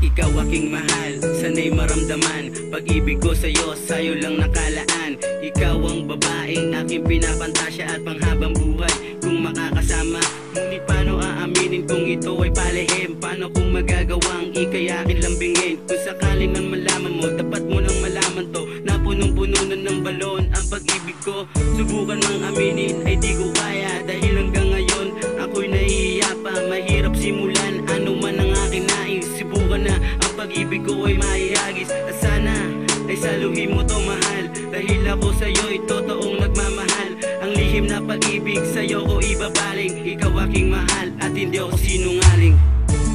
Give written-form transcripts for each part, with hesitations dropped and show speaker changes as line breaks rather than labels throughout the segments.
Ikaw aking mahal, sana'y maramdaman. Pag-ibig ko sa'yo lang nakalaan. Ikaw ang babaeng aking pinapantasya at panghabang buhay kung makakasama. Ngunit paano aaminin kung ito ay palihim? Paano kung magagawang ika'y aking lambingin? Kung sakaling man malaman mo, dapat mo lang malaman to, na punong-puno na ng balon ang pag-ibig ko. Subukan mang aminin ay di ko kaya, dahil hanggang ngayon ako'y nahihiya pa. Mahirap simulan, ano man ang aking nais. Subukan na, ang pag-ibig ko ay maihagis. At sana ay saluhin mo to mahal, dahil ako sa'yo'y totoong nagmamahal. Ang lihim na pag-ibig sa'yo ko ibabaling. Ikaw aking mahal at hindi ako sinungaling.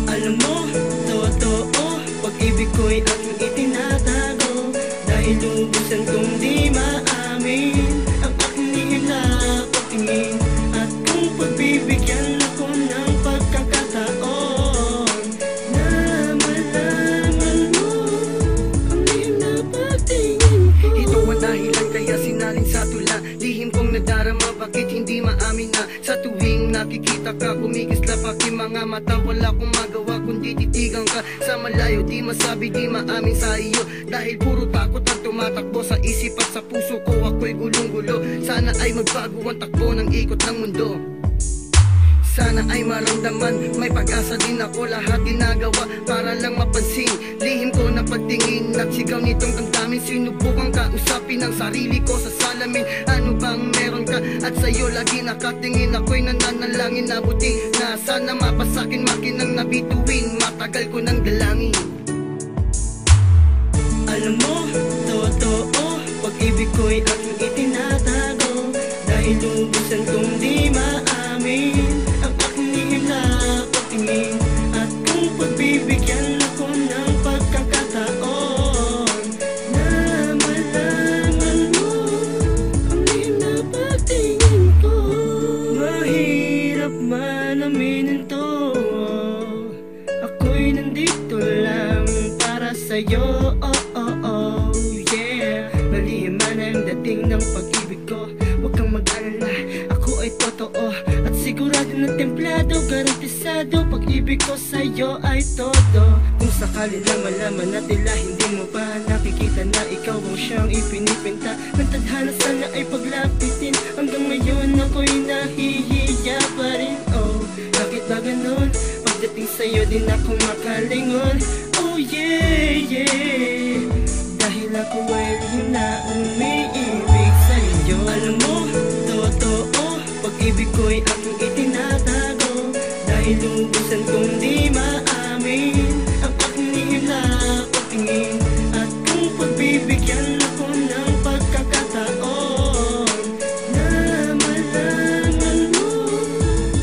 Alam mo, totoo, pag-ibig ko'y aking itinatago, dahil lubusan kong di maamin ang aking lihim na pagtingin. At kung pagbibigyan ako ng pagkakataon na malaman mo ang lihim na pagtingin ko.
Ito ang dahilan kaya sinalin sa tula, lihim kong nadarama, bakit hindi maamin na sa tuwing nakikita ka kumikislap aking mga mata. Wala kong magawa kundi titigan ka sa malayo, di masabi, di maamin sa iyo, dahil puro takot ang tumatakbo sa isip at sa puso ko. Ako'y gulong-gulo, sana ay magbago ang takbo ng ikot ng mundo. Sana ay maramdaman, may pag-asa din ako, lahat ginagawa para lang mapansin. Lihim ko na pagtingin at sigaw nitong damdamin. Sinubukang kausapin ang sarili ko sa salamin. Ano bang meron ka at sa'yo lagi nakatingin? Ako'y nananalangin na buti na sana mapasakin, makinang nabituin. Matagal ko nang dalangin.
Alam mo, totoo, pag-ibig ko'y aking itinatago, dahil lubusan kong di maamin ang aking lihim na pagtingin. At kung pagbibigyan ako ng pagkakataon na malaman mo ang lihim na pagtingin ko. Mahirap man aminin to, ako'y nandito lang para sa'yo. Yeah, malihim man ang dating ng pag-ibig ko, huwag kang mag-alala, ako ay totoo at sigurado na templado, garantisado. Pag-ibig ko sa'yo ay todo. Kung sakali lang malaman na tila hindi mo pa nakikita na ikaw ang siyang ipinipinta ng tadhana, sana ay paglapitin. Hanggang ngayon ako'y nahihiya pa rin. Oh, bakit ba ganun? Pagdating sa'yo din ako makalingon. Oh yeah, yeah, dahil ako ay lihim na umiibig sa'yo. Alam mo, totoo, pag-ibig ko'y aking itinatago, dahil lubusan kong di maamin ang aking lihim na pagtingin. At kung pagbibigyan ako ng pagkakataon na malaman mo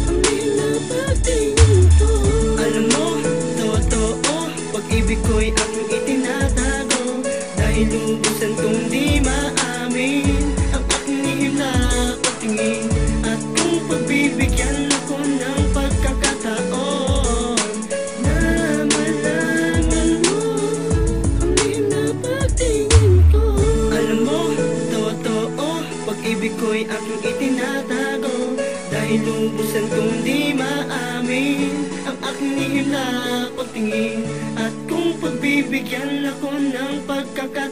ang lihim na pagtingin ko. Alam mo, totoo, pag-ibig ko'y aking itinatago, dahil lubusan kong di maamin ang aking lihim na pagtingin. At kung pagbibigyan ako ng pagkakataon na malaman mo ang lihim na pagtingin ko. Alam mo, totoo, pag-ibig ko'y aking itinatago, dahil lubusan kong di maamin ang aking lihim na pagtingin. At kung pagbibigyan ako ng pagkakataon